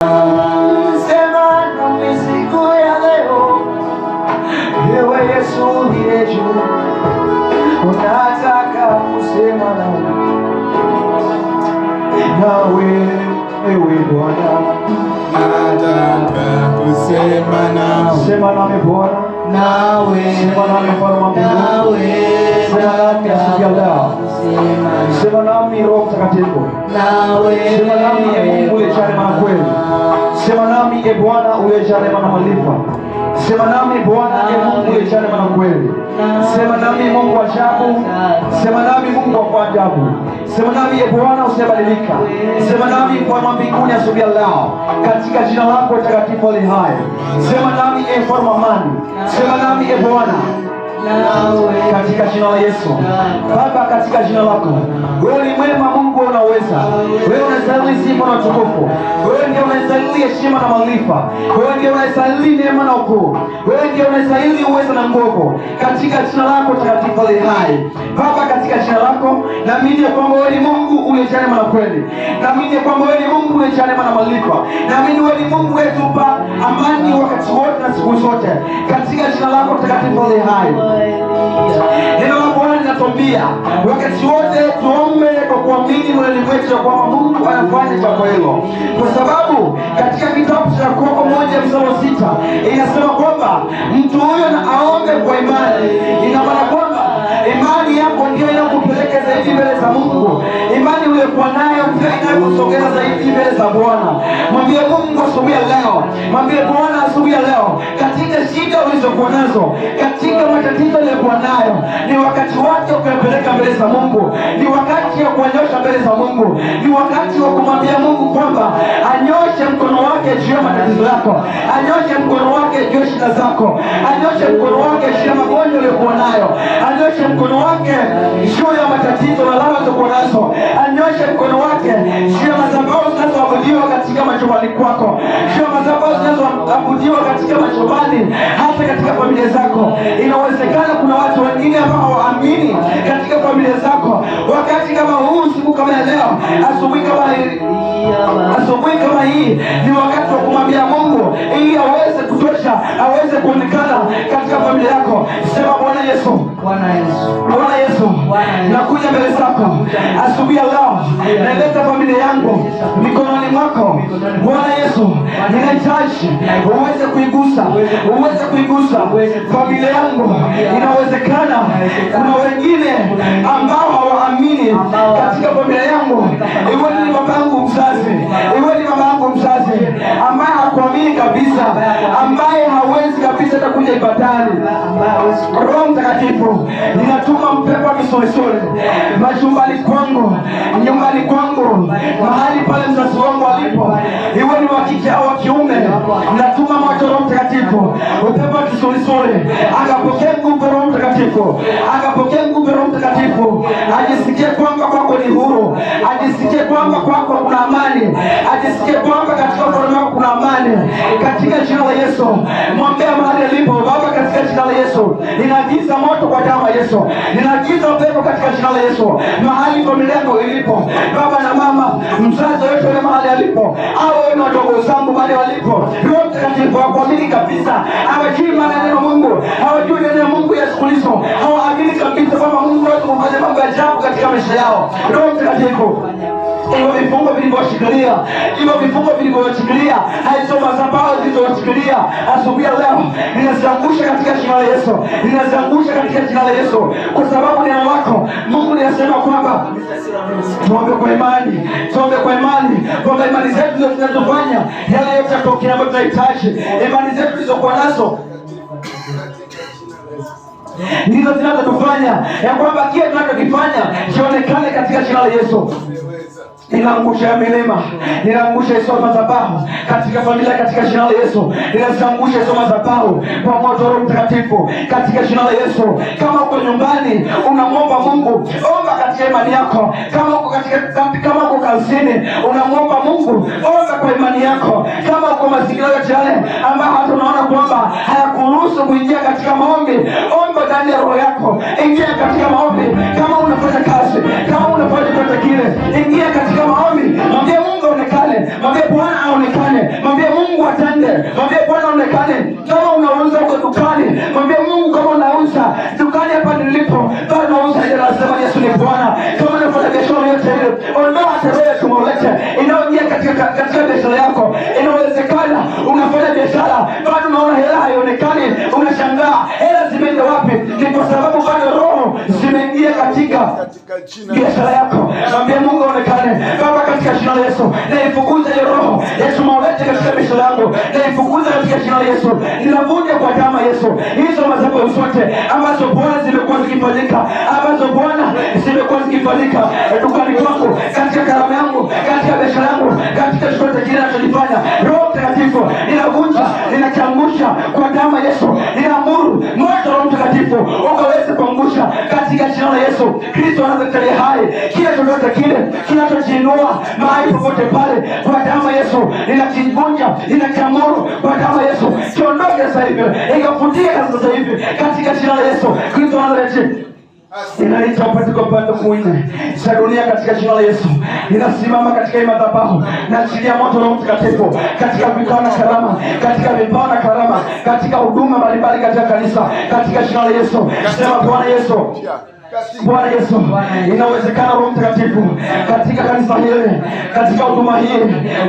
Sema nami siku ya leo, ewe Yesu uliye juu, unataka kusema nawe, ewe Bwana. Nataka kusema nawe. Sema nami Bwana. Nawe. Sema nami Mfalme wa mbinguni. Sema nami asubuhi ya leo. Sema nami Roho Mtakatifu. Sema nami Mungu uliyejaa rehema na kweli. Sema nami Bwana uliyejaa rehema na maarifa. Sema nami Bwana Mungu uliyejaa rehema na kweli. Sema nami Mungu wa ajabu. Sema nami Mungu wa ajabu. Sema nami Bwana usiyebadilika. Sema nami Mfalme wa mbinguni asubuhi ya leo, katika jina lako takatifu ali hai. Sema nami Mfalme wa amani. Sema nami Bwana katika jina la Yesu. Baba, katika jina lako, wewe ni mwema Mungu, unaweza. Wewe unastahili sifa na utukufu. Wewe ndiye unastahili heshima na maarifa. Wewe ndiye unastahili neema na ukuu. Wewe ndiye unastahili uwezo na nguvu, katika jina lako takatifu ali hai. Baba, katika jina lako naamini kwamba wewe ni Mungu uliyejaa neema na kweli. Naamini kwamba wewe ni Mungu uliyejaa neema na maarifa. Naamini wewe ni Mungu unayetupa amani wakati wote na siku zote, katika jina lako takatifu ali hai. Neno la Bwana linatuambia wakati wote tuombe kwa kuamini moyoni mwetu kwamba Mungu anafanya jambo hilo, kwa sababu katika kitabu cha Yakobo 1:6 inasema kwamba mtu huyo na aombe kwa imani. Ina maana kwamba imani yako ndio inakupeleka zaidi mbele za Mungu. Imani uliyokuwa nayo ndio inakusogeza zaidi mbele za Bwana. Mwambie Mungu asubuhi ya leo, mwambie Bwana asubuhi ya leo, katika shida ulizokuwa nazo, katika matatizo uliyokuwa nayo, ni wakati wake ukapeleka mbele za Mungu. Ni wakati wa kuonyesha mbele za Mungu. Ni wakati wa kumwambia Mungu kwamba anyoshe mkono wake juu ya matatizo yako, anyoshe mkono wake juu ya shida zako, anyoshe mkono wake juu ya magonjwa uliyokuwa nayo, anyoshe mkono wake juu ya matatizo na laana ulizokuwa nazo, anyoshe mkono wake juu ya madhabahu zinazoabudiwa katika majumbani kwako, juu ya madhabahu zinazoabudiwa katika majumbani, hata katika familia zako. Inawezekana kuna watu wengine ambao hawaamini katika familia zako. Wakati kama huu, siku kama ya leo, asubuhi kama hii, ni wakati wa kumwambia Mungu ili aweze kutosha, aweze kuonekana katika familia yako. Sema Bwana Yesu, Bwana Yesu, nakuja mbele zako asubuhi ya leo, naileta familia yangu mikononi mwako. Bwana Yesu, ninahitaji uweze kuigusa familia yangu. Inawezekana kuna wengine ambao hawaamini katika familia yangu. Iwe ni babangu mzazi, iwe ni mamangu mzazi ambaye hakuamini kabisa, ambaye hawezi kabisa kuja ibadani. Roho Mtakatifu, ninatuma mpepo wa kisulisuli majumbani kwangu, nyumbani kwangu, mahali pale mzazi wangu alipo, iwe ni wa kike au wa kiume. Natuma moto Roho Mtakatifu, upepo wa kisulisuli akapokea nguvu Roho Mtakatifu, akapokea nguvu Roho Mtakatifu, ajisikie kwamba kwako ni huru, ajisikie kwamba kwako kuna amani, ajisikie kwamba katika ufalme wako kuna amani, katika jina la Yesu. Mwambie mahali alipo. Baba, katika jina la Yesu, ninaagiza moto kwa damu ya Yesu, ninaagiza upepo katika jina la Yesu, mahali familia yako ilipo, baba na mama, mzazi yote yule mahali alipo, au wewe na wadogo zangu mahali walipo. Roho Mtakatifu hakuamini kabisa, hawajui maana ya neno Mungu, hawajui neno la Mungu Yesu Kristo, hawaamini kabisa kwamba Mungu wetu kufanya mambo ya ajabu katika maisha yao. Roho Mtakatifu, hivyo vifungo vilivyoshikilia, hizo madhabahu zilizowashikilia asubuhi ya leo, ninaziangusha katika jina la Yesu, ninaziangusha katika jina la Yesu, kwa sababu neno lako Mungu linasema kwamba tuombe kwa imani, kwamba imani zetu ndio zinazofanya yale yote yatokee ambayo tunahitaji. Imani zetu zilizokuwa nazo ndizo zinazotufanya ya kwamba kile tunachokifanya kionekane katika jina la Yesu. Ninaangusha milima, ninaangusha hizo madhabahu katika familia katika jina la Yesu. Ninaangusha hizo madhabahu kwa moto wa Roho Mtakatifu katika jina la Yesu. Kama uko nyumbani unamwomba Mungu, omba katika imani yako. Kama uko kazini unamwomba Mungu, omba kwa imani yako. Kama uko mazingira yote yale ambayo hata unaona kwamba hayakuruhusu kuingia katika maombi, omba ndani ya roho yako, ingia katika maombi. Kama unafanya kazi, kama unafanya chochote kile, ingia katika maombi. Mwambie Mungu aonekane, mwambie Bwana aonekane yote ile. Ondoa hata roho ya tumolete inayoingia katika biashara yako. Inawezekana unafanya biashara bado unaona hela haionekani, unashangaa hela zimeenda wapi? Ni kwa sababu bado roho zimeingia katika biashara yako. Mwambie Mungu aonekane. Baba, katika jina la Yesu naifukuza hiyo roho ya tumolete katika biashara yangu, naifukuza katika jina la Yesu. Ninavunja kwa damu ya Yesu hizo madhabahu zote ambazo Bwana zimekuwa zikifanyika, ambazo Bwana zimekuwa zikifanyika dukani kwangu, katika karamu yangu, katika biashara yangu, katika chochote kile ninachofanya. Roho Mtakatifu ninavunja, ninakiangusha kwa damu ya Yesu. Ninaamuru moto wa Roho Mtakatifu ukaweze kuangusha katika jina la Yesu Kristo Nazareti hai. Kila chochote kile kinachojiinua mahali popote pale, kwa damu ya Yesu ninakivunja, ninakiamuru kwa damu ya Yesu kiondoke sasa hivi, ikafutie sasa hivi katika jina la Yesu Kristo Nazareti. Ninaita upatiko pande kuine za dunia katika jina la Yesu. Ninasimama katika hii madhabahu na achilia moto wa Mtakatifu katika vikao na karama, katika vipawa na karama, katika huduma mbalimbali katika kanisa, katika jina la Yesu. Sema Bwana Yesu, Bwana Yesu, inawezekana Roho Mtakatifu katika kanisa hili, katika huduma hii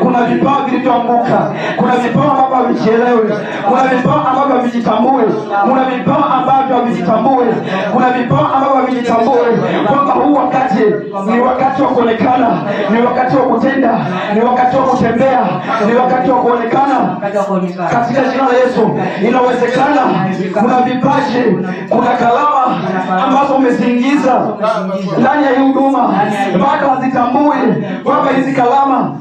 kuna vipawa vilivyoanguka, kuna vipawa ambavyo havijielewi, kuna vipawa ambavyo havijitambui, kuna vipawa ambavyo havijitambui, kuna vipawa ambavyo havijitambui kwamba huu wakati ni wakati wa kuonekana, ni wakati wa kutenda, ni wakati wa kutembea, ni wakati wa kuonekana katika jina la Yesu. Inawezekana kuna vipaji, kuna kalama ambazo umeziingiza ndani ya hii huduma, bado hazitambui kwamba hizi kalama,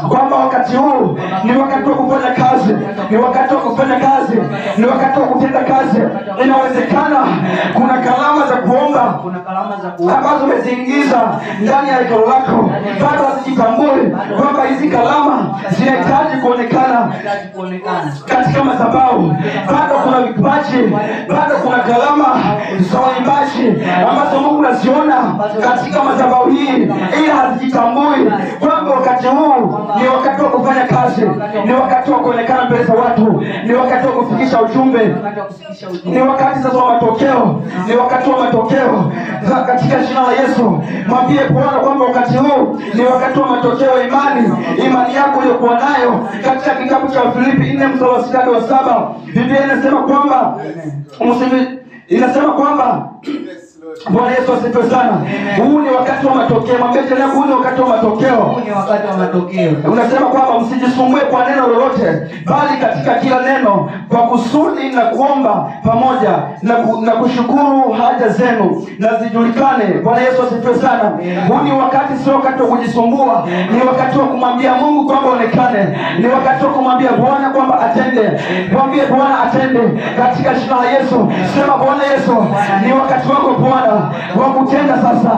kwamba wakati huu ni wakati wa kufanya kazi, ni wakati wa kufanya kazi, ni wakati wa kutenda kazi. Inawezekana kuna kalama za kuomba ambazo umeziingiza ndani ya hekalu lako, bado hazijitambui kwamba hizi kalama zinahitaji kuonekana katika madhabahu. Bado kuna vipaji, bado kuna kalama za uimbaji ambazo Mungu anaziona katika madhabahu hii, ila hazijitambui kwamba wakati huu ni wakati wa kufanya kazi, ni wakati wa kuonekana mbele za watu, ni wakati wa kufikisha ujumbe, ni wakati sasa wa matokeo, ni wakati wa matokeo katika jina la Yesu. Mwambie Bwana kwamba wakati huu ni wakati wa matokeo ya imani yako iliyokuwa nayo. Katika kitabu cha Filipi 4:6-7 Biblia inasema kwamba inasema kwamba Bwana Yesu asifiwe sana. Huu ni wakati wa matokeo. Mwambie tena, huu ni wakati wa matokeo. Huu ni wakati wa matokeo. Unasema kwamba msijisumbue kwa neno lolote, bali katika kila neno kwa kusudi na kuomba pamoja na kushukuru haja zenu na zijulikane. Bwana Yesu asifiwe sana. Huu ni wakati, sio wakati wa kujisumbua, ni wakati wa kumwambia Mungu kwamba onekane, ni wakati wa kumwambia Bwana kwamba atende. Mwambie Bwana atende katika jina la Yesu. Sema Bwana Yesu, ni wakati wako Bwana wa kutenda sasa,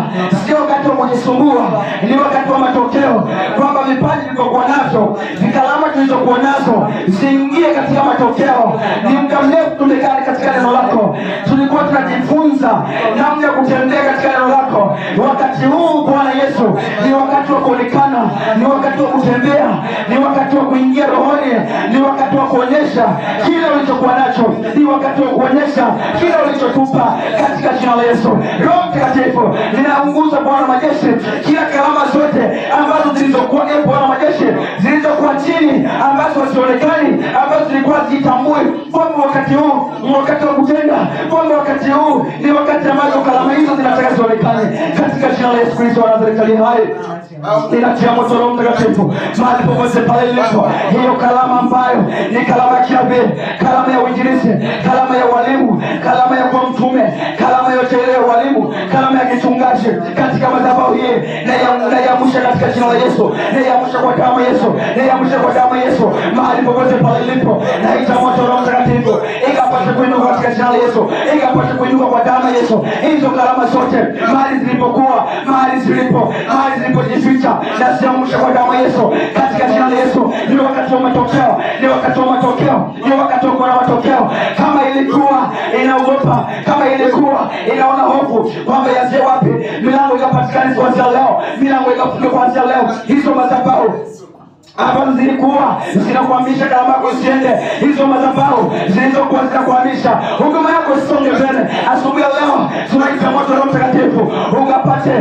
sio wakati wa kujisumbua, ni wakati wa matokeo, kwamba vipaji vilivyokuwa navyo, vikalama tulizokuwa nazo ziingie katika matokeo. Ni muda mrefu tumekaa katika neno lako, tulikuwa tunajifunza namna ya kutembea katika neno lako. Wakati huu Bwana Yesu ni wakati wa kuonekana, ni wakati wa kutembea, ni wakati wa kuingia rohoni, ni wakati wa kuonyesha kile ulichokuwa nacho, ni wakati wa kuonyesha kile ulichotupa katika jina la Yesu. Roho Mtakatifu, ninaunguza Bwana majeshi kila kalama zote ambazo zilizokuwa Bwana majeshi zilizokuwa chini, ambazo hasionekani, ambazo zilikuwa zitambui kwamba wakati huu ni wakati wa kutenda, kwamba wakati huu ni wakati ambazo kalama hizo zinataka zionekane katika jina la Yesu Kristo wa Nazareti hai. Ninatia moto Roho Mtakatifu mahali popote pale ilipo hiyo kalama ambayo ni kalama ya kinabii, kalama ya uinjilisti, kalama ya walimu, kalama ya kuwa mtume, kalama yote ile ya walimu, kalama ya kichungaji katika madhabahu hii, na yaamsha katika jina la Yesu, na yaamsha kwa damu ya Yesu, na yaamsha kwa damu ya Yesu mahali popote pale ilipo. Naita moto Roho Mtakatifu ikapate kuinuka katika jina la Yesu, ikapate kuinuka kwa damu ya Yesu. Hizo kalama zote mahali zilipokuwa, mahali zilipojificha, na ziamsha kwa damu ya Yesu katika jina la Yesu. Ni wakati wa matokeo, ni wakati wa matokeo, ni wakati wa kuona matokeo. Kama ilikuwa inaogopa, kama ilikuwa inaona hofu kwamba yaje wapi, milango ikapatikana kuanzia leo, milango ikafunguka kuanzia leo. Hizo madhabahu ambazo zilikuwa zinakuhamisha kalama yako isiende, hizo madhabahu zilizokuwa zinakuhamisha huduma yako isonge mbele, asubuhi ya leo tunaita moto wa Roho Mtakatifu ukapate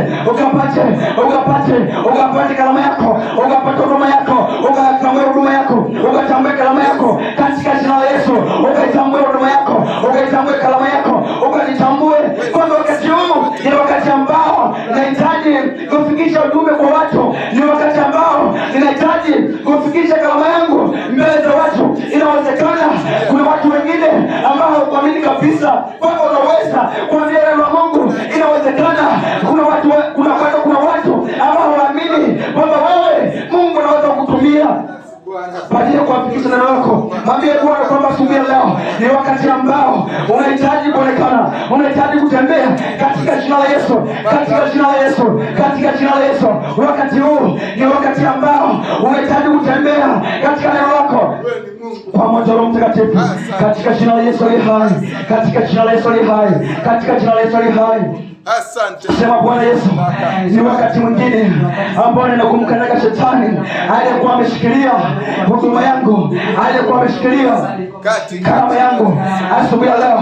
kalama yako, ukapate huduma yako, ukatambue huduma yako, ukatambue kalama yako katika jina la Yesu, ukatambue huduma yako, ukatambue kalama yako, ukatambue kwamba wakati huu ni wakati ambao nahitaji kufikisha ujumbe kwa watu, ni wakati ambao ninahitaji kufikisha kalama yangu mbele za watu. Inawezekana kuna watu wengine ambao hawakuamini kabisa kwamba unaweza kuambia neno la Mungu. Inawezekana kuna watu ambao hawaamini kwamba wewe Mungu anaweza kukutumia kwa ajili ya kuwafikisha neno lako. Mwambie Bwana kwamba asubuhi leo ni wakati ambao unahitaji kuonekana, unahitaji kutembea katika jina la Yesu, katika jina la Yesu, katika jina la Yesu. Wakati huu ni wakati ambao unahitaji kutembea katika neno lako pamoja na Roho Mtakatifu, katika jina la Yesu aliye hai, katika jina la Yesu aliye hai, katika jina la Yesu aliye hai. Asante. Sema Bwana Yesu, ni wakati mwingine ambao ninakumkanyaga shetani aliyekuwa ameshikilia huduma yangu, aliyekuwa ameshikilia karama yangu. Asubuhi ya leo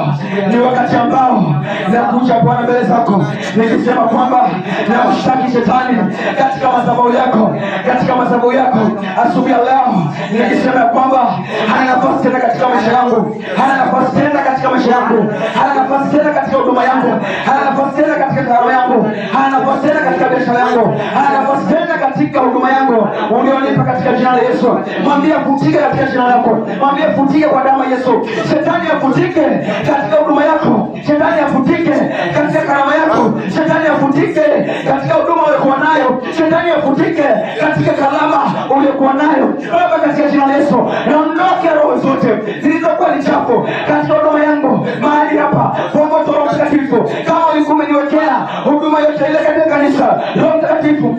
ni wakati ambao nakuja Bwana mbele zako nikisema kwamba namshtaki shetani katika madhabahu yako, katika madhabahu yako. Asubuhi ya leo nikisema kwamba hana nafasi tena katika maisha yangu, hana nafasi tena katika maisha yangu, hana nafasi tena katika huduma yangu, hana nafasi tena katika karama yangu, hana nafasi tena katika biashara yangu, hana nafasi tena katika huduma yangu ulionipa katika jina la Yesu. Mwambie afutike katika jina lako, mwambie afutike kwa damu ya Yesu. Shetani afutike katika huduma yako, shetani afutike katika karama yako, shetani afutike katika huduma uliyokuwa nayo, shetani afutike katika kalama uliyokuwa nayo. Baba, katika jina la Yesu, naondoke roho zote zilizokuwa ni chafu katika huduma yangu mahali hapa kwa moto wa Roho Mtakatifu. Kama ulikuwa umeniwekea huduma yote ile katika kanisa, Roho Mtakatifu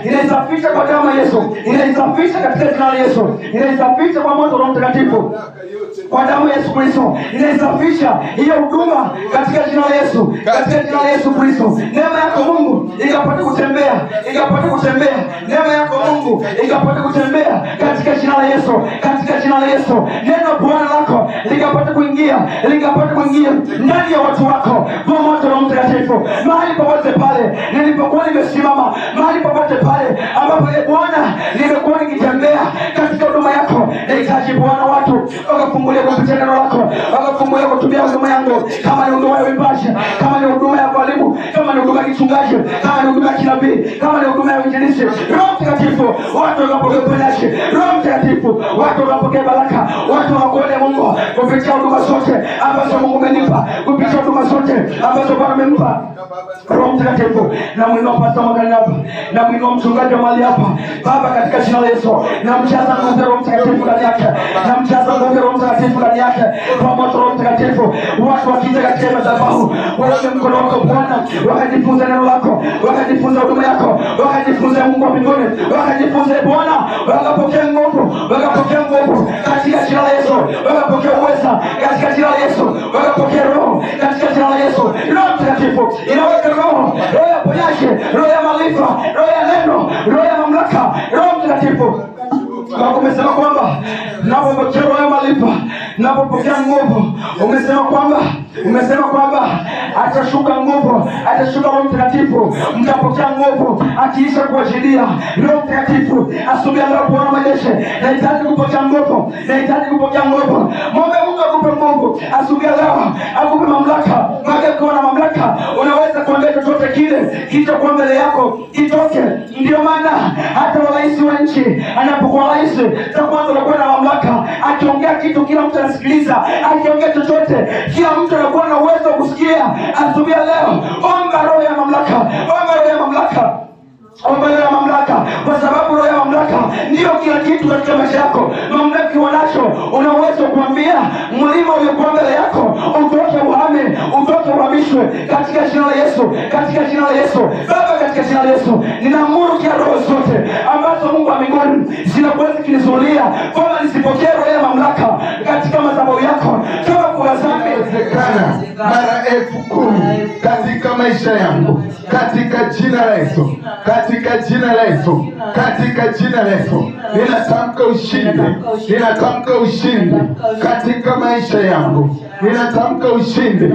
inaisafisha kwa damu ya Yesu, inaisafisha katika jina la Yesu, inaisafisha kwa moto wa Roho Mtakatifu, kwa damu ya Yesu Kristo, inaisafisha hiyo huduma katika jina la Yesu, katika jina la Yesu Kristo. Neema yako Mungu ikapate kutembea, neema yako Mungu ikapate kutembea katika jina la Yesu, katika jina la Yesu. Neno Bwana lako likapate kuingia ndani ya watu wako kwa moto wa Roho Mtakatifu. Mahali popote pale nilipokuwa nimesimama, mahali popote pale ambapo Bwana nimekuwa nikitembea katika huduma yako, nahitaji Bwana watu wakafungulia kupitia neno lako, wakafungulia kutumia huduma yangu, kama ni huduma ya uimbaji, kama ni huduma ya walimu, kama ni huduma ya kichungaji, kama ni huduma ya kinabii, kama ni huduma ya uinjilisti. Roho Mtakatifu, watu wakapokea uponyaji. Roho Mtakatifu, watu wakapokea baraka, watu wakuone Mungu kupitia huduma zote ambazo Mungu amenipa, kupitia huduma zote ambazo Bwana amenipa. Roho Mtakatifu, na mwinua pastor magani hapa, na mwinua mchungaji wa mahali hapa Baba, katika jina la Yesu, na mjaza nguvu ya Roho Mtakatifu ndani yake, na mjaza nguvu ya Roho Mtakatifu ndani yake kwa moto wa Roho Mtakatifu. Watu wakija katika madhabahu waone mkono wako Bwana, wakajifunza neno lako, wakajifunza huduma yako, wakajifunza Mungu wa mbinguni, wakajifunza Bwana, wakapokea nguvu katika jina la Yesu, wakapokea uweza katika jina la Yesu, wakapokea roho katika jina la Yesu. Roho Mtakatifu inaweka roho ya ponyaji, roho ya maarifa, roho ya neno, roho ya mamlaka. Roho Mtakatifu, kama umesema kwamba napopokea roho ya maarifa, napopokea nguvu, umesema kwamba atashuka nguvu, atashuka Roho Mtakatifu, mtapokea nguvu akiisha kuachilia Roho Mtakatifu. Asubuhi ya leo Bwana majeshi, nahitaji kupokea nguvu, Mungu akupe nguvu asubuhi ya leo, akupe mamlaka. Ukiwa na mamlaka unaweza kuambia chochote kile kilichokuwa mbele yako kitoke. Ndio maana hata rais wa nchi anapokuwa rais, cha kwanza anakuwa na mamlaka. Akiongea kitu kila mtu anasikiliza, akiongea chochote kila mtu anakuwa na uwezo wa kusikia. Asubuhi ya leo omba roho ya mamlaka, kwa sababu roho ya mamlaka ndio kila kitu katika maisha yako. Mamlaka unacho, una uwezo kuambia mlima uliokuwa mbele yako utoke, uhame, uhamishwe katika jina la Yesu, katika jina la Yesu. Baba, katika jina la Yesu ninaamuru kia roho zote ambazo Mungu wa mbinguni zinakuweza kunizuia kwamba nisipokee roho ya mamlaka katika madhabahu yako, kama kuna dhambi inawezekana mara 10,000 katika maisha yangu, katika jina la Yesu, katika jina la Yesu, katika jina la Yesu. Ninatamka ushindi, ninatamka ushindi katika maisha yangu, ninatamka ushindi.